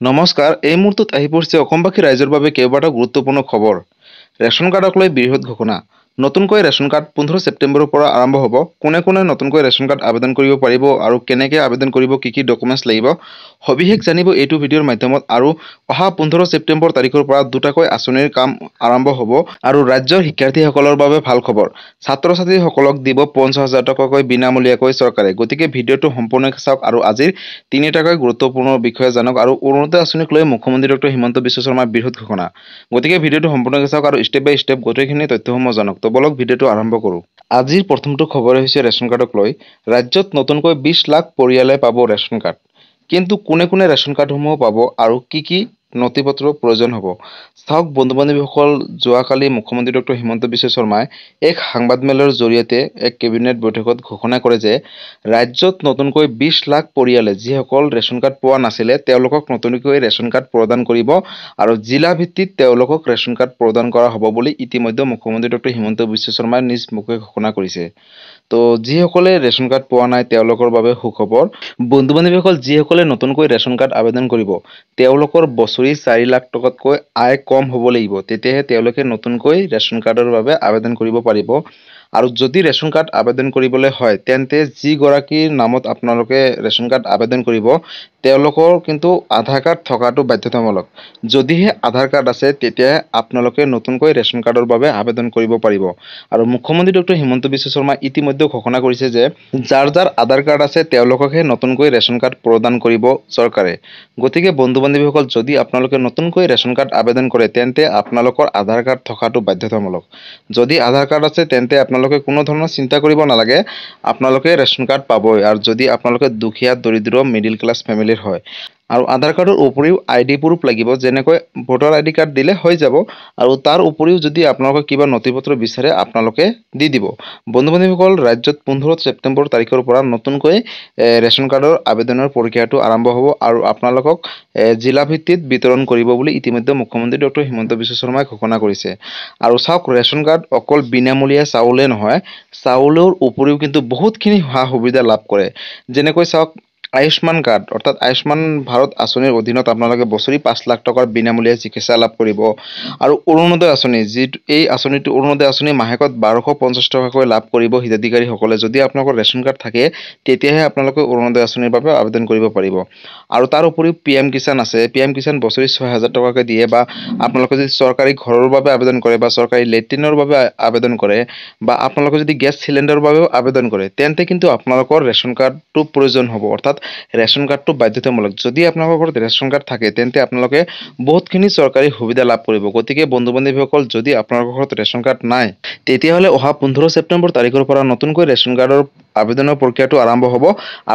নমস্কাৰ, এই মুহূৰ্তত আহি পৰিছে অসমবাসী ৰাইজৰ বাবে কেইবাটাও গুৰুত্বপূৰ্ণ খবৰ। ৰেচন কাৰ্ডক লৈ বৃহৎ ঘোষণা। নতুনকৈ ৰেচন কাৰ্ড 15 ছেপ্টেম্বৰৰ পৰা আৰম্ভ হ'ব। কোনে কোনে নতুনকৈ ৰেচন কাৰ্ড আবেদন কৰিব পাৰিব আৰু কেনেকৈ আবেদন কৰিব, কি ডকুমেণ্টছ লাগিব, সবিশেষ জানিব এইটো ভিডিঅ'ৰ মাধ্যমত। আৰু অহা 15 ছেপ্টেম্বৰ তাৰিখৰ পৰা দুটাকৈ আঁচনিৰ কাম আৰম্ভ হ'ব। আৰু ৰাজ্যৰ শিক্ষাৰ্থীসকলৰ বাবে ভাল খবৰ। ছাত্ৰ-ছাত্ৰীসকলক দিব 50,000 টকাকৈ বিনামূলীয়াকৈ চৰকাৰে। গতিকে ভিডিঅ'টো সম্পূৰ্ণকৈ চাওক আৰু আজিৰ তিনিটাকৈ গুৰুত্বপূৰ্ণ বিষয়ে জানক। আৰু অৰুণোদয় আঁচনিক লৈ মুখ্যমন্ত্ৰী ডক্টৰ হিমন্ত বিশ্ব শৰ্মাৰ বৃহৎ ঘোষণা। গতিকে ভিডিঅ'টো সম্পূৰ্ণকৈ চাওক আৰু ষ্টেপ বাই ষ্টেপ গোটেইখিনি তথ্যসমূহ জানক। তো বলক ভিডিঅ'টো আৰম্ভ কৰোঁ। আজিৰ প্ৰথমটো খবৰ হৈছে ৰেচন কাৰ্ডক লৈ। ৰাজ্যত নতুনকৈ 20 লাখ পৰিয়ালে পাব ৰেচন কাৰ্ড। কিন্তু কোনে কোনে ৰেচন কাৰ্ডসমূহ পাব আৰু কি নথিপত্ৰৰ প্ৰয়োজন হ'ব? চাওক বন্ধু-বান্ধৱীসকল, যোৱাকালি মুখ্যমন্ত্ৰী ডক্টৰ হিমন্ত বিশ্ব শৰ্মাই এক সংবাদমেলৰ জৰিয়তে এক কেবিনেট বৈঠকত ঘোষণা কৰে যে ৰাজ্যত নতুনকৈ 20 লাখ পৰিয়ালে যিসকল ৰেচন কাৰ্ড পোৱা নাছিলে তেওঁলোকক নতুনকৈ ৰেচন কাৰ্ড প্ৰদান কৰিব আৰু জিলা ভিত্তিত তেওঁলোকক ৰেচন কাৰ্ড প্ৰদান কৰা হ'ব বুলি ইতিমধ্যে মুখ্যমন্ত্ৰী ডক্টৰ হিমন্ত বিশ্ব শৰ্মাই নিজ মুখে ঘোষণা কৰিছে। তো যিসকলে ৰেচন কাৰ্ড পোৱা নাই তেওঁলোকৰ বাবে সুখবৰ। বন্ধু-বান্ধৱীসকল, যিসকলে নতুনকৈ ৰেচন কাৰ্ড আবেদন কৰিব তেওঁলোকৰ বছৰি 4 লাখ টকাতকৈ আয় কম হ'ব লাগিব। তেতিয়াহে তেওঁলোকে নতুনকৈ ৰেচন কাৰ্ডৰ বাবে আবেদন কৰিব পাৰিব। আৰু যদি ৰেচন কাৰ্ড আবেদন কৰিবলৈ হয় তেন্তে যিগৰাকীৰ নামত আপোনালোকে ৰেচন কাৰ্ড আবেদন কৰিব তেওঁলোকৰ কিন্তু আধাৰ কাৰ্ড থকাটো বাধ্যতামূলক। যদিহে আধাৰ কাৰ্ড আছে তেতিয়াহে আপোনালোকে নতুনকৈ ৰেচন কাৰ্ডৰ বাবে আবেদন কৰিব পাৰিব। আৰু মুখ্যমন্ত্ৰী ডক্টৰ হিমন্ত বিশ্ব শৰ্মাই ইতিমধ্যে ঘোষণা কৰিছে যে যাৰ আধাৰ কাৰ্ড আছে তেওঁলোককহে নতুনকৈ ৰেচন কাৰ্ড প্ৰদান কৰিব চৰকাৰে। গতিকে বন্ধু-বান্ধৱীসকল, যদি আপোনালোকে নতুনকৈ ৰেচন কাৰ্ড আবেদন কৰে তেন্তে আপোনালোকৰ আধাৰ কাৰ্ড থকাটো বাধ্যতামূলক। যদি আধাৰ কাৰ্ড আছে তেন্তে আপোনালোকে কোনো ধৰণৰ চিন্তা কৰিব নালাগে, আপোনালোকে ৰেচন কাৰ্ড পাবই। আৰু যদি আপোনালোকে দুখীয়া, দৰিদ্ৰ, মিডিল ক্লাছ ফেমিলিৰ হয় আৰু আধাৰ কাৰ্ডৰ উপৰিও আইডি প্ৰুফ লাগিব, যেনেকৈ ভোটাৰ আইডি কাৰ্ড দিলে হৈ যাব। আৰু তাৰ উপৰিও যদি আপোনালোকে কিবা নথিপত্ৰ বিচাৰে আপোনালোকে দি দিব। বন্ধু-বান্ধৱীসকল, ৰাজ্যত 15 ছেপ্টেম্বৰ তাৰিখৰ পৰা নতুনকৈ ৰেচন কাৰ্ডৰ আবেদনৰ প্ৰক্ৰিয়াটো আৰম্ভ হ'ব আৰু আপোনালোকক জিলা ভিত্তিত বিতৰণ কৰিব বুলি ইতিমধ্যে মুখ্যমন্ত্ৰী ডক্টৰ হিমন্ত বিশ্ব শৰ্মাই ঘোষণা কৰিছে। আৰু চাওক, ৰেচন কাৰ্ড অকল বিনামূলীয়া চাউলে নহয়, চাউলৰ উপৰিও কিন্তু বহুতখিনি সা-সুবিধা লাভ কৰে। যেনেকৈ চাওক, আয়ুষ্মান কাৰ্ড অৰ্থাৎ আয়ুষ্মান ভাৰত আঁচনিৰ অধীনত আপোনালোকে বছৰি 5 লাখ টকাৰ বিনামূলীয়া চিকিৎসা লাভ কৰিব। আৰু অৰুণোদয় আঁচনি, এই আঁচনিটো অৰুণোদয় আঁচনি মাহেকত 1250 টকাকৈ লাভ কৰিব হিতাধিকাৰীসকলে। যদি আপোনালোকৰ ৰেচন কাৰ্ড থাকে তেতিয়াহে আপোনালোকে অৰুণোদয় আঁচনিৰ বাবে আবেদন কৰিব পাৰিব। আৰু তাৰ উপৰিও PM কিষাণ আছে। PM কিষাণ বছৰি 6,000 টকাকৈ দিয়ে। বা আপোনালোকে যদি চৰকাৰী ঘৰৰ বাবে আবেদন কৰে বা চৰকাৰী লেট্ৰিনৰ বাবে আবেদন কৰে বা আপোনালোকে যদি গেছ চিলিণ্ডাৰৰ বাবেও আবেদন কৰে তেন্তে কিন্তু আপোনালোকৰ ৰেচন কাৰ্ডটো প্ৰয়োজন হ'ব। অৰ্থাৎ ৰেচন কাৰ্ডটো বাধ্যতামূলক। যদি আপোনালোকৰ ঘৰত ৰেচন কাৰ্ড থাকে তেন্তে আপোনালোকে বহুতখিনি চৰকাৰী সুবিধা লাভ কৰিব। গতিকে বন্ধু-বান্ধৱীসকল, যদি আপোনালোকৰ ঘৰত ৰেচন কাৰ্ড নাই তেতিয়াহ'লে অহা 15 ছেপ্টেম্বৰ তাৰিখৰ পৰা নতুনকৈ ৰেচন কাৰ্ডৰ আবেদনৰ প্ৰক্ৰিয়াটো আৰম্ভ হ'ব।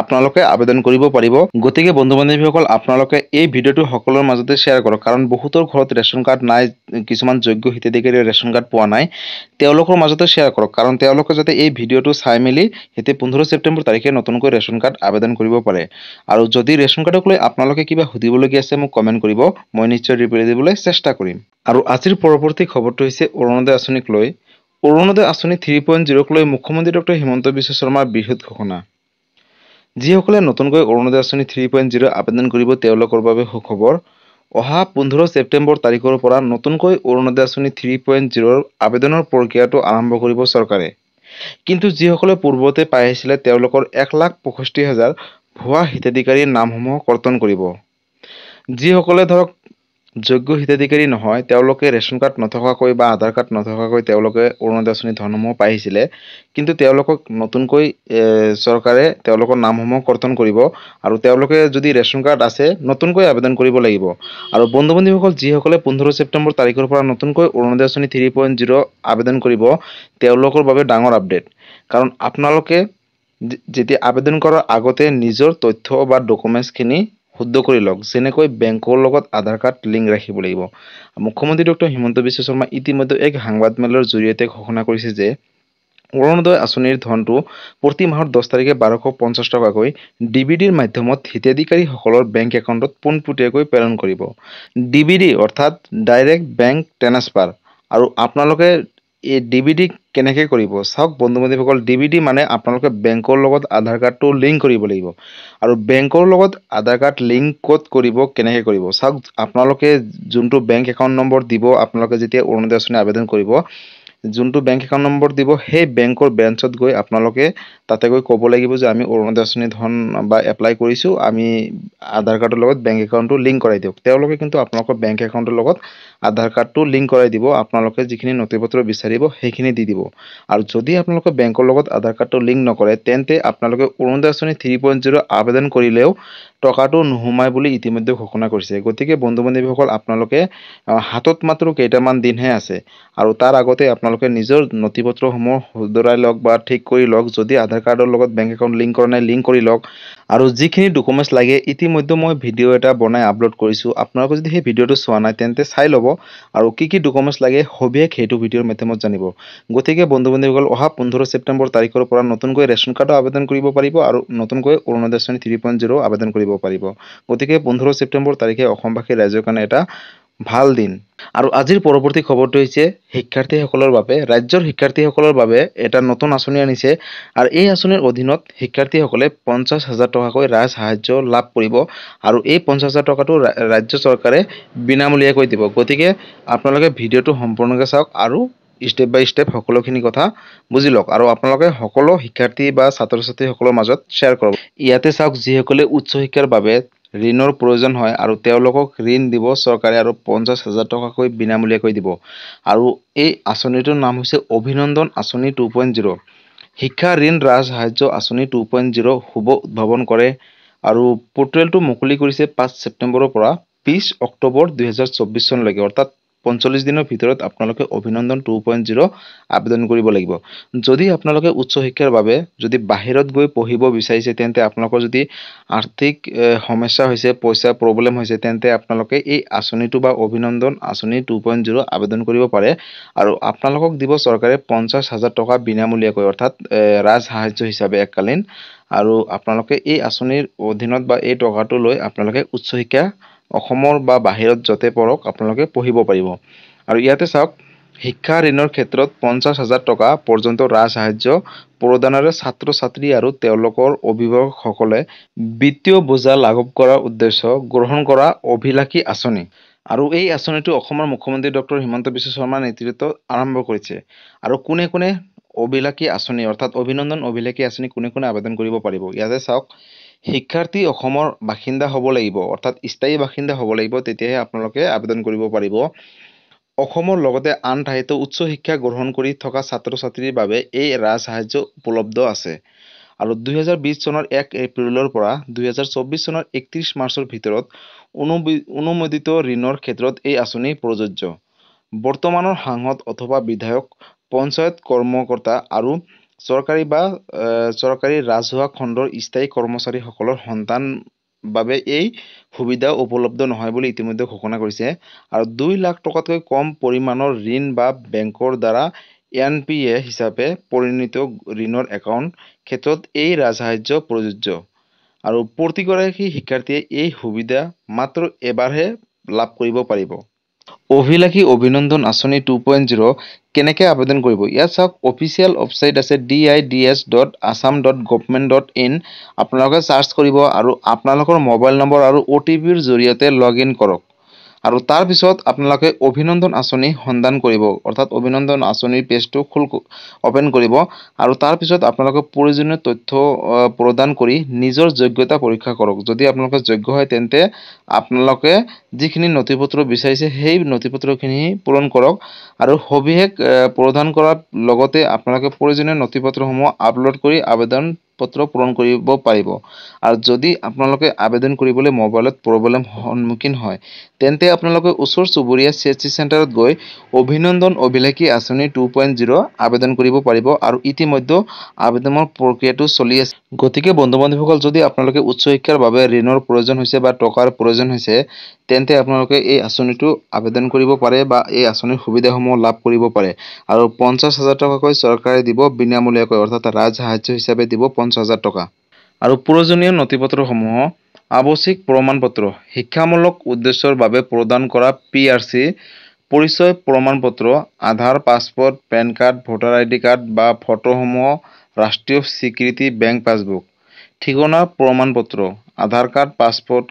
আপোনালোকে আবেদন কৰিব পাৰিব। গতিকে বন্ধু-বান্ধৱীসকল, আপোনালোকে এই ভিডিঅ'টো সকলোৰে মাজতে শ্বেয়াৰ কৰক, কাৰণ বহুতৰ ঘৰত ৰেচন কাৰ্ড নাই, কিছুমান যোগ্য হিতাধিকাৰীয়ে ৰেচন কাৰ্ড পোৱা নাই। তেওঁলোকৰ মাজতে শ্বেয়াৰ কৰক, কাৰণ তেওঁলোকে যাতে এই ভিডিঅ'টো চাই মেলি সিহঁতে 15 ছেপ্টেম্বৰ তাৰিখে নতুনকৈ ৰেচন কাৰ্ড আবেদন কৰিব পাৰে। আৰু যদি ৰেচন কাৰ্ডক লৈ আপোনালোকে কিবা সুধিবলগীয়া আছে মোক কমেণ্ট কৰিব, মই নিশ্চয় ৰিপ্লাই দিবলৈ চেষ্টা কৰিম। আৰু আজিৰ পৰৱৰ্তী খবৰটো হৈছে অৰুণোদয় আঁচনিক লৈ। অৰুণোদয় আঁচনি 3.0ক লৈ মুখ্যমন্ত্ৰী ডক্টৰ হিমন্ত বিশ্ব শৰ্মাৰ বৃহৎ ঘোষণা। যিসকলে নতুনকৈ অৰুণোদয় আঁচনি 3.0 আবেদন কৰিব তেওঁলোকৰ বাবে সুখবৰ। অহা 15 ছেপ্টেম্বৰ তাৰিখৰ পৰা নতুনকৈ অৰুণোদয় আঁচনি 3.0ৰ আবেদনৰ প্ৰক্ৰিয়াটো আৰম্ভ কৰিব চৰকাৰে। কিন্তু যিসকলে পূৰ্বতে পাই আহিছিলে তেওঁলোকৰ 1,65,000 ভুৱা হিতাধিকাৰীৰ নামসমূহ কৰ্তন কৰিব। যিসকলে ধৰক যোগ্য হিতাধিকাৰী নহয়, তেওঁলোকে ৰেচন কাৰ্ড নথকাকৈ বা আধাৰ কাৰ্ড নথকাকৈ তেওঁলোকে অৰুণোদয় আঁচনি ধনসমূহ পাই আহিছিলে, কিন্তু তেওঁলোকক নতুনকৈ চৰকাৰে তেওঁলোকৰ নামসমূহ কৰ্তন কৰিব। আৰু তেওঁলোকে যদি ৰেচন কাৰ্ড আছে নতুনকৈ আবেদন কৰিব লাগিব। আৰু বন্ধু-বান্ধৱীসকল, যিসকলে 15 ছেপ্টেম্বৰ তাৰিখৰ পৰা নতুনকৈ অৰুণোদয় আঁচনি 3.0 আবেদন কৰিব তেওঁলোকৰ বাবে ডাঙৰ আপডেট। কাৰণ আপোনালোকে যেতিয়া আবেদন কৰাৰ আগতে নিজৰ তথ্য বা ডকুমেণ্টছখিনি শুদ্ধ কৰি লওক। যেনেকৈ বেংকৰ লগত আধাৰ কাৰ্ড লিংক ৰাখিব লাগিব। মুখ্যমন্ত্ৰী ডক্টৰ হিমন্ত বিশ্ব শৰ্মা ইতিমধ্যে এক সংবাদমেলৰ জৰিয়তে ঘোষণা কৰিছে যে অৰুণোদয় আঁচনিৰ ধনটো প্ৰতি মাহৰ 10 তাৰিখে 1250 টকাকৈ DBDৰ মাধ্যমত হিতাধিকাৰীসকলৰ বেংক একাউণ্টত পোনপটীয়াকৈ প্ৰেৰণ কৰিব। DBD অৰ্থাৎ ডাইৰেক্ট বেংক ট্ৰেন্সফাৰ। আৰু আপোনালোকে এই ডিবিডি কেনেকৈ কৰিব চাওক বন্ধু-বান্ধৱীসকল, ডিবিডি মানে আপোনালোকে বেংকৰ লগত আধাৰ কাৰ্ডটো লিংক কৰিব লাগিব। আৰু বেংকৰ লগত আধাৰ কাৰ্ড লিংক ক'ত কৰিব, কেনেকৈ কৰিব চাওক, আপোনালোকে যোনটো বেংক একাউণ্ট নম্বৰ দিব, আপোনালোকে যেতিয়া অৰুণোদয় আঁচনি আবেদন কৰিব, যোনটো বেংক একাউণ্ট নম্বৰ দিব সেই বেংকৰ ব্ৰাঞ্চত গৈ আপোনালোকে তাতে গৈ ক'ব লাগিব যে আমি অৰুণোদয় আঁচনি ধন বা এপ্লাই কৰিছোঁ, আমি আধাৰ কাৰ্ডৰ লগত বেংক একাউণ্টটো লিংক কৰাই দিয়ক। তেওঁলোকে কিন্তু আপোনালোকৰ বেংক একাউণ্টৰ লগত আধাৰ কাৰ্ডটো লিংক কৰাই দিব, আপোনালোকে যিখিনি নথিপত্ৰ বিচাৰিব সেইখিনি দি দিব। আৰু যদি আপোনালোকে বেংকৰ লগত আধাৰ কাৰ্ডটো লিংক নকৰে, তেন্তে আপোনালোকে অৰুণোদয় আঁচনি 3.0 আবেদন কৰিলেও টকাটো নোসোমায় বুলি ইতিমধ্যে ঘোষণা কৰিছে। গতিকে বন্ধু-বান্ধৱীসকল, আপোনালোকে হাতত মাত্ৰ কেইটামান দিনহে আছে, আৰু তাৰ আগতে আপোনালোকে নিজৰ নথিপত্ৰসমূহ শুধৰাই লওক বা ঠিক কৰি লওক। যদি আধাৰ কাৰ্ডৰ লগত বেংক একাউণ্ট লিংক কৰা নাই, লিংক কৰি লওক। আৰু যিখিনি ডকুমেণ্টছ লাগে ইতিমধ্যে মই ভিডিঅ' এটা বনাই আপলোড কৰিছোঁ, আপোনালোকে যদি সেই ভিডিঅ'টো চোৱা নাই তেন্তে চাই ল'ব, আৰু কি ডকুমেণ্টছ লাগে সবিশেষ সেইটো ভিডিঅ'ৰ মাধ্যমত জানিব। গতিকে বন্ধু-বান্ধৱীসকল, অহা 15 ছেপ্টেম্বৰ তাৰিখৰ পৰা নতুনকৈ ৰেচন কাৰ্ডো আবেদন কৰিব পাৰিব আৰু নতুনকৈ অৰুণোদয় আঁচনি 3.0 আবেদন কৰিব পাৰিব। গতিকে 15 ছেপ্টেম্বৰ তাৰিখে অসমবাসী ৰাইজৰ কাৰণে এটা ভাল দিন। আৰু আজিৰ পৰৱৰ্তী খবৰটো হৈছে শিক্ষাৰ্থীসকলৰ বাবে, ৰাজ্যৰ শিক্ষাৰ্থীসকলৰ বাবে এটা নতুন আঁচনি আনিছে। আৰু এই আঁচনিৰ অধীনত শিক্ষাৰ্থীসকলে 50,000 টকাকৈ ৰাজ সাহায্য লাভ কৰিব, আৰু এই 50,000 টকাটো ৰাজ্য চৰকাৰে বিনামূলীয়াকৈ দিব। গতিকে আপোনালোকে ভিডিঅ'টো সম্পূৰ্ণকৈ চাওক আৰু ষ্টেপ বাই ষ্টেপ সকলোখিনি কথা বুজি লওক, আৰু আপোনালোকে সকলো শিক্ষাৰ্থী বা ছাত্ৰ-ছাত্ৰীসকলৰ মাজত শ্বেয়াৰ কৰক। ইয়াতে চাওক, যিসকলে উচ্চ শিক্ষাৰ বাবে ঋণৰ প্ৰয়োজন হয় আৰু তেওঁলোকক ঋণ দিব চৰকাৰে, আৰু 50,000 টকাকৈ বিনামূলীয়াকৈ দিব। আৰু এই আঁচনিটোৰ নাম হৈছে অভিনন্দন আঁচনি 2.0। শিক্ষা ঋণ ৰাজ সাহায্য আঁচনি 2.0 শুভ উদ্ভাৱন কৰে, আৰু পৰ্টেলটো মুকলি কৰিছে 5 ছেপ্টেম্বৰৰ পৰা 20 অক্টোবৰ 2024 চনলৈকে, অৰ্থাৎ 45 দিনৰ ভিতৰত আপোনালোকে অভিনন্দন 2.0 আবেদন কৰিব লাগিব। যদি আপোনালোকে উচ্চ শিক্ষাৰ বাবে যদি বাহিৰত গৈ পঢ়িব বিচাৰিছে, তেন্তে আপোনালোকৰ যদি আৰ্থিক সমস্যা হৈছে, পইচা প্ৰব্লেম হৈছে, তেন্তে আপোনালোকে এই আঁচনিটো বা অভিনন্দন আঁচনি 2.0 আবেদন কৰিব পাৰে। আৰু আপোনালোকক দিব চৰকাৰে 50,000 টকা বিনামূলীয়াকৈ, অৰ্থাৎ ৰাজ সাহায্য হিচাপে এককালীন। আৰু আপোনালোকে এই আঁচনিৰ অধীনত বা এই টকাটো লৈ আপোনালোকে উচ্চ শিক্ষা অসমৰ বা বাহিৰত য'তে পঢ়ক আপোনালোকে পঢ়িব পাৰিব। আৰু ইয়াতে চাওক, শিক্ষা ঋণৰ ক্ষেত্ৰত 50,000 টকা পৰ্যন্ত ৰাজ সাহায্য প্ৰদানেৰে ছাত্ৰ-ছাত্ৰী আৰু তেওঁলোকৰ অভিভাৱকসকলে বিত্তীয় বোজা লাঘৱ কৰাৰ উদ্দেশ্য গ্ৰহণ কৰা অভিলাষী আঁচনি। আৰু এই আঁচনিটো অসমৰ মুখ্যমন্ত্ৰী ডক্টৰ হিমন্ত বিশ্ব শৰ্মাৰ নেতৃত্বত আৰম্ভ কৰিছে। আৰু কোনে কোনে অভিলাষী আঁচনি অৰ্থাৎ অভিনন্দন অভিলাষী আঁচনি কোনে কোনে আবেদন কৰিব পাৰিব, ইয়াতে চাওক, শিক্ষাৰ্থী অসমৰ বাসিন্দা হ'ব লাগিব, অৰ্থাৎ স্থায়ী বাসিন্দা হ'ব লাগিব, তেতিয়াহে আপোনালোকে আবেদন কৰিব পাৰিব। অসমৰ লগতে আন ঠাইতো উচ্চ শিক্ষা গ্ৰহণ কৰি থকা ছাত্ৰ-ছাত্ৰীৰ বাবে এই ৰাজ সাহায্য উপলব্ধ আছে। আৰু 2020 চনৰ 1 এপ্ৰিলৰ পৰা 2024 চনৰ 31 মাৰ্চৰ ভিতৰত অনুমোদিত ঋণৰ ক্ষেত্ৰত এই আঁচনি প্ৰযোজ্য। বৰ্তমানৰ সাংসদ অথবা বিধায়ক, পঞ্চায়ত কৰ্মকৰ্তা আৰু চৰকাৰী ৰাজহুৱা খণ্ডৰ স্থায়ী কৰ্মচাৰীসকলৰ সন্তান বাবে এই সুবিধা উপলব্ধ নহয় বুলি ইতিমধ্যে ঘোষণা কৰিছে। আৰু 2 লাখ টকাতকৈ কম পৰিমাণৰ ঋণ বা বেংকৰ দ্বাৰা NPA হিচাপে পৰিণত ঋণৰ একাউণ্ট ক্ষেত্ৰত এই ৰাজ সাহায্য প্ৰযোজ্য। আৰু প্ৰতিগৰাকী শিক্ষাৰ্থীয়ে এই সুবিধা মাত্ৰ এবাৰহে লাভ কৰিব পাৰিব। অভিলাষী অভিনন্দন আঁচনি 2.0 কেনেকৈ আবেদন কৰিব, ইয়াত চাওক, অফিচিয়েল ৱেবছাইট আছে dids.assam.government.in। আপোনালোকে চাৰ্চ কৰিব আৰু আপোনালোকৰ মোবাইল নম্বৰ আৰু OTPৰ জৰিয়তে লগ ইন কৰক। আৰু তাৰপিছত আপোনালোকে অভিনন্দন আঁচনি সন্ধান কৰিব, অৰ্থাৎ অভিনন্দন আঁচনিৰ পেজটো অপেন কৰিব। আৰু তাৰপিছত আপোনালোকে প্ৰয়োজনীয় তথ্য প্ৰদান কৰি নিজৰ যোগ্যতা পৰীক্ষা কৰক। যদি আপোনালোকে যোগ্য হয়, তেন্তে আপোনালোকে যিখিনি নথিপত্ৰ বিচাৰিছে সেই নথিপত্ৰখিনি পূৰণ কৰক। আৰু সবিশেষ প্ৰদান কৰাৰ লগতে আপোনালোকে প্ৰয়োজনীয় নথিপত্ৰসমূহ আপলোড কৰি আবেদন পত্ৰ পূৰণ কৰিব পাৰিব। আৰু যদি আপোনালোকে আবেদন কৰিবলৈ মোবাইলত প্ৰব্লেম সন্মুখীন হয়, তেন্তে আপোনালোকে ওচৰ চুবুৰীয়া CSC চেণ্টাৰত গৈ অভিনন্দন অভিলাষী আঁচনি 2.0 আবেদন কৰিব পাৰিব। আৰু ইতিমধ্যে আবেদনৰ প্ৰক্ৰিয়াটো চলি আছে। গতিকে বন্ধু-বান্ধৱীসকল, যদি আপোনালোকে উচ্চ শিক্ষাৰ বাবে ঋণৰ প্ৰয়োজন হৈছে বা টকাৰ প্ৰয়োজন হৈছে, তেন্তে আপোনালোকে এই আঁচনিটো আবেদন কৰিব পাৰে বা এই আঁচনিৰ সুবিধাসমূহ লাভ কৰিব পাৰে। আৰু 50,000 টকাকৈ চৰকাৰে দিব বিনামূলীয়াকৈ, অৰ্থাৎ ৰাজ সাহায্য হিচাপে দিব 50,000 টকা। আৰু প্ৰয়োজনীয় নথিপত্ৰসমূহ আৱশ্যিক প্ৰমাণপত্ৰ, শিক্ষামূলক উদ্দেশ্যৰ বাবে প্ৰদান কৰা PRC, পৰিচয় প্ৰমাণপত্ৰ, Aadhaar, passport, pan card, voter ID card বা ফটোসমূহ, ৰাষ্ট্ৰীয় স্বীকৃতি বেংক পাছবুক, ঠিকনাৰ প্ৰমাণপত্ৰ, আধাৰ কাৰ্ড, পাছপোৰ্ট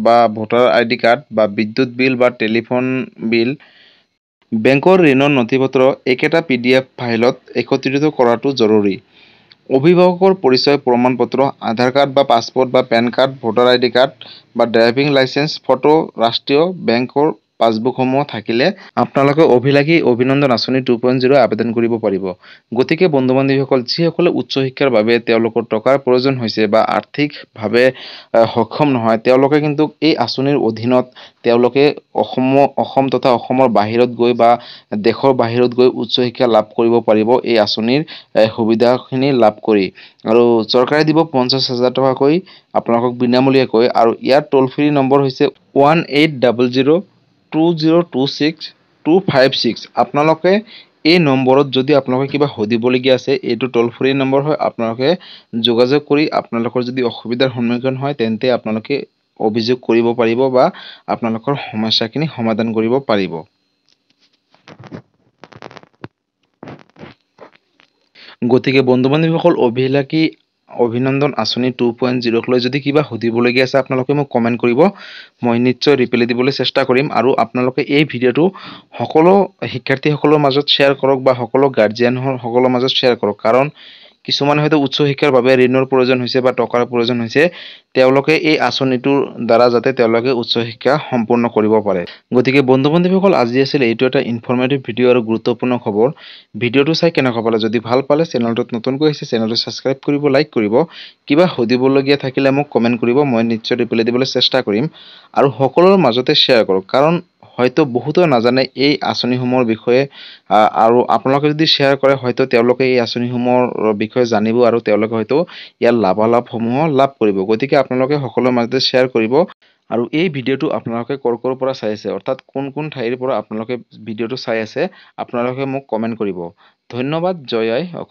বা ভোটাৰ আইডি কাৰ্ড বা বিদ্যুৎ বিল বা টেলিফোন বিল, বেংকৰ ঋণৰ নথিপত্ৰ একেটা PDF ফাইলত একত্ৰিত কৰাটো জৰুৰী। অভিভাৱকৰ পৰিচয় প্ৰমাণপত্ৰ, আধাৰ কাৰ্ড বা পাছপোৰ্ট বা pan card, voter ID card বা ড্ৰাইভিং লাইচেন্স, ফটো, ৰাষ্ট্ৰীয় বেংকৰ পাছবুকসমূহ থাকিলে আপোনালোকে অভিলাষী অভিনন্দন আঁচনি 2.0 আবেদন কৰিব পাৰিব। গতিকে বন্ধু-বান্ধৱীসকল, যিসকলে উচ্চ শিক্ষাৰ বাবে তেওঁলোকৰ টকাৰ প্ৰয়োজন হৈছে বা আৰ্থিকভাৱে সক্ষম নহয়, তেওঁলোকে কিন্তু এই আঁচনিৰ অধীনত তেওঁলোকে অসম তথা অসমৰ বাহিৰত গৈ বা দেশৰ বাহিৰত গৈ উচ্চ শিক্ষা লাভ কৰিব পাৰিব এই আঁচনিৰ সুবিধাখিনি লাভ কৰি। আৰু চৰকাৰে দিব 50,000 টকাকৈ আপোনালোকক বিনামূলীয়াকৈ। আৰু ইয়াৰ টোল ফ্ৰী নম্বৰ হৈছে 1800-2026-256। আপোনালোকে এই নম্বৰত যদি আপোনালোকে কিবা সুধিবলগীয়া আছে, এইটো টোল ফ্ৰী নম্বৰ হয়। আপোনালোকে যোগাযোগ কৰি আপোনালোকৰ যদি অসুবিধাৰ সন্মুখীন হয়, তেন্তে আপোনালোকে অভিযোগ কৰিব পাৰিব বা আপোনালোকৰ সমস্যাখিনি সমাধান কৰিব পাৰিব। গতিকে বন্ধু-বান্ধৱীসকল, অভিলাষী অভিনন্দন আঁচনি 2.0 লৈ যদি কিবা সুধিবলগীয়া আছে, আপোনালোকে মোক কমেণ্ট কৰিব। মই নিশ্চয় ৰিপ্লাই দিবলৈ চেষ্টা কৰিম। আৰু আপোনালোকে এই ভিডিঅ'টো সকলো শিক্ষাৰ্থীসকলৰ মাজত শ্বেয়াৰ কৰক বা সকলো গাৰ্জিয়ানসকলৰ মাজত শ্বেয়াৰ কৰক। কাৰণ কিছুমান হয়তো উচ্চ শিক্ষাৰ বাবে ঋণৰ প্ৰয়োজন হৈছে বা টকাৰ প্ৰয়োজন হৈছে, তেওঁলোকে এই আঁচনিটোৰ দ্বাৰা যাতে তেওঁলোকে উচ্চ শিক্ষা সম্পূৰ্ণ কৰিব পাৰে। গতিকে বন্ধু-বান্ধৱীসকল, আজি আছিল এইটো এটা ইনফৰ্মেটিভ ভিডিঅ' আৰু গুৰুত্বপূৰ্ণ খবৰ। ভিডিঅ'টো চাই কেনেকুৱা পালে? যদি ভাল পালে, চেনেলটোত নতুনকৈ আহিছে, চেনেলটো ছাবস্ক্ৰাইব কৰিব, লাইক কৰিব। কিবা সুধিবলগীয়া থাকিলে মোক কমেণ্ট কৰিব, মই নিশ্চয় ৰিপ্লাই দিবলৈ চেষ্টা কৰিম। আৰু সকলোৰে মাজতে শ্বেয়াৰ কৰক, কাৰণ হয়তো বহুতো নাজানে এই আঁচনিসমূহৰ বিষয়ে। আৰু আপোনালোকে যদি শ্বেয়াৰ কৰে, হয়তো তেওঁলোকে এই আঁচনিসমূহৰ বিষয়ে জানিব আৰু তেওঁলোকে হয়তো ইয়াৰ লাভালাভসমূহ লাভ কৰিব। গতিকে আপোনালোকে সকলোৰে মাজতে শ্বেয়াৰ কৰিব। আৰু এই ভিডিঅ'টো আপোনালোকে ক'ৰ পৰা চাই আছে, অৰ্থাৎ কোন ঠাইৰ পৰা আপোনালোকে ভিডিঅ'টো চাই আছে, আপোনালোকে মোক কমেণ্ট কৰিব। ধন্যবাদ। জয় আই অসম।